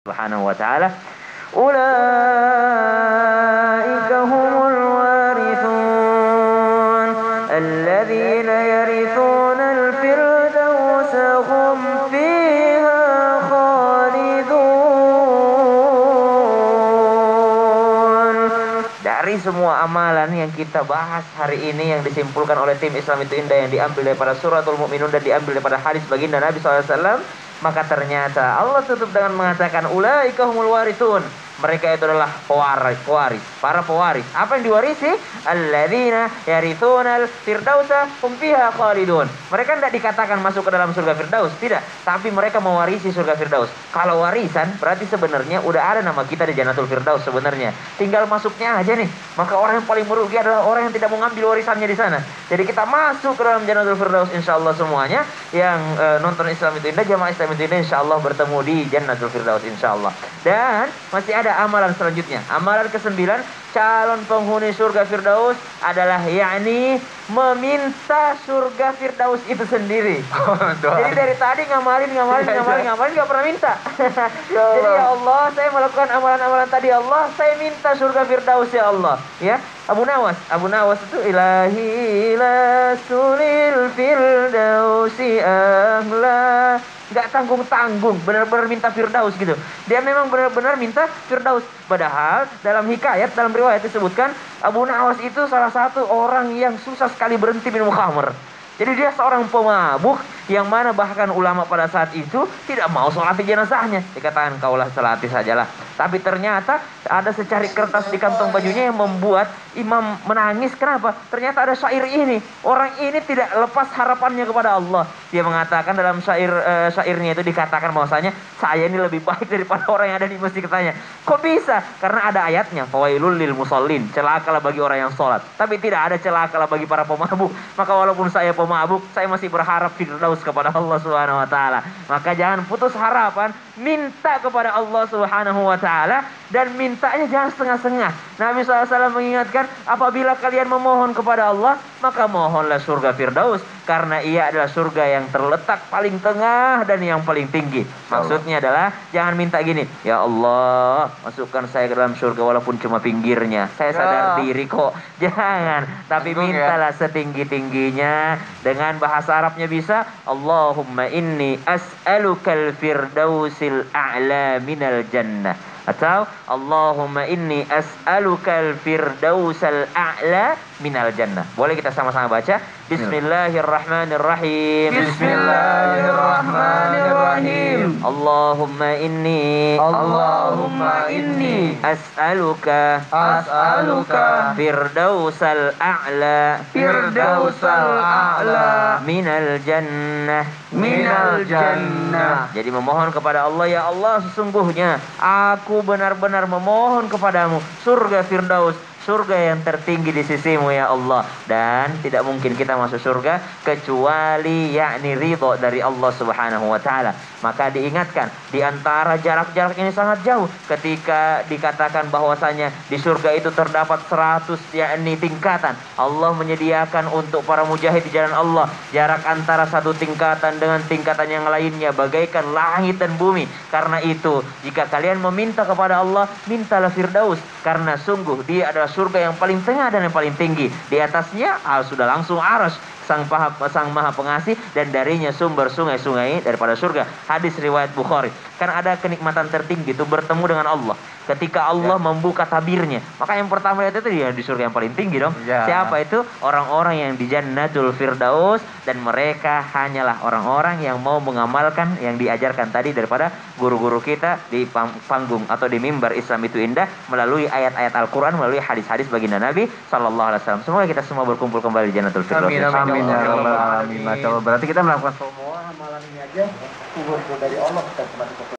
Subhanahu wa taala. Ulaika humul warithun alladzina yarithunal firdausa hum fiha khalidun. Dari semua amalan yang kita bahas hari ini yang disimpulkan oleh tim Islam itu Indah yang diambil daripada suratul Mu'minun dan diambil daripada hadis baginda Nabi SAW, maka ternyata Allah tutup dengan mengatakan ulaika humul warithun. Mereka itu adalah pewaris, para pewaris. Apa yang diwarisi? Alladzina yarithunal firdausa hum fiha khalidun. Mereka tidak dikatakan masuk ke dalam surga Firdaus, tidak, tapi mereka mewarisi surga Firdaus. Kalau warisan berarti sebenarnya udah ada nama kita di Jannatul Firdaus sebenarnya. Tinggal masuknya aja nih. Maka orang yang paling merugi adalah orang yang tidak mengambil warisannya di sana. Jadi kita masuk ke dalam Jannatul Firdaus insyaallah semuanya yang nonton Islam itu Indah, jamaah Islam itu Indah insyaallah bertemu di Jannatul Firdaus insyaallah. Dan masih ada amalan selanjutnya. Amalan ke-9, calon penghuni surga Firdaus adalah yakni meminta surga Firdaus itu sendiri. Jadi dari tadi ngamalin nggak pernah minta. Jadi ya Allah, saya melakukan amalan-amalan tadi ya Allah, saya minta surga Firdaus ya Allah. Ya, Abu Nawas itu ilahi la sulil firdausi ahla. Nggak tanggung-tanggung, benar-benar minta Firdaus gitu. Dia memang benar-benar minta Firdaus. Padahal dalam hikayat, dalam riwayat disebutkan Abu Nawas itu salah satu orang yang susah sekali berhenti minum khamr. Jadi dia seorang pemabuk yang mana bahkan ulama pada saat itu tidak mau sholati jenazahnya. Dikatakan kaulah sholati sajalah. Tapi ternyata ada secarik kertas di kantong bajunya yang membuat imam menangis. Kenapa? Ternyata ada syair ini. Orang ini tidak lepas harapannya kepada Allah. Dia mengatakan dalam syairnya itu dikatakan bahwasanya saya ini lebih baik daripada orang yang ada di masjid. Katanya. Kok bisa? Karena ada ayatnya. Fawailul lil musallin. Celakalah bagi orang yang sholat. Tapi tidak ada celakalah bagi para pemabuk. Maka walaupun saya pemabuk, saya masih berharap Firdaus kepada Allah Subhanahu wa taala. Maka jangan putus harapan, minta kepada Allah Subhanahu wa taala dan mintanya jangan setengah-setengah. Nabi SAW mengingatkan, apabila kalian memohon kepada Allah, maka mohonlah surga Firdaus karena ia adalah surga yang terletak paling tengah dan yang paling tinggi. Maksudnya adalah jangan minta gini, ya Allah, masukkan saya ke dalam surga walaupun cuma pinggirnya. Saya sadar diri kok. Jangan, tapi mintalah setinggi-tingginya. Dengan bahasa Arabnya bisa, Allahumma inni as'alukal firdausil a'la minal jannah. Atau Allahumma inni as'alukal firdausal a'la minal jannah. Boleh kita sama-sama baca? Bismillahirrahmanirrahim. Bismillahirrahmanirrahim. Allahumma inni as'aluka firdausal a'la minal jannah. Jadi memohon kepada Allah, ya Allah, sesungguhnya aku benar-benar memohon kepadamu surga Firdaus, surga yang tertinggi di sisimu ya Allah. Dan tidak mungkin kita masuk surga kecuali yakni ridho dari Allah Subhanahu wa taala. Maka diingatkan, di antara jarak-jarak ini sangat jauh ketika dikatakan bahwasanya di surga itu terdapat 100 yakni tingkatan. Allah menyediakan untuk para mujahid di jalan Allah jarak antara satu tingkatan dengan tingkatan yang lainnya bagaikan langit dan bumi. Karena itu, jika kalian meminta kepada Allah, mintalah Firdaus, karena sungguh dia adalah surga yang paling tengah dan yang paling tinggi. Di atasnya sudah langsung Arsy, Sang Maha Pengasih, dan darinya sumber sungai-sungai daripada surga. Hadis riwayat Bukhari. Kan ada kenikmatan tertinggi itu bertemu dengan Allah. Ketika Allah membuka tabirnya, maka yang pertama itu dia di surga yang paling tinggi dong. Siapa itu? Orang-orang yang di Jannatul Firdaus, dan mereka hanyalah orang-orang yang mau mengamalkan yang diajarkan tadi daripada guru-guru kita di panggung atau di mimbar Islam itu Indah melalui ayat-ayat Al-Quran, melalui hadis-hadis baginda Nabi sallallahu alaihi wasallam. Semoga kita semua berkumpul kembali di Jannatul Firdaus. Amin. Berarti kita melakukan semua amalan ini aja kubur dari Allah.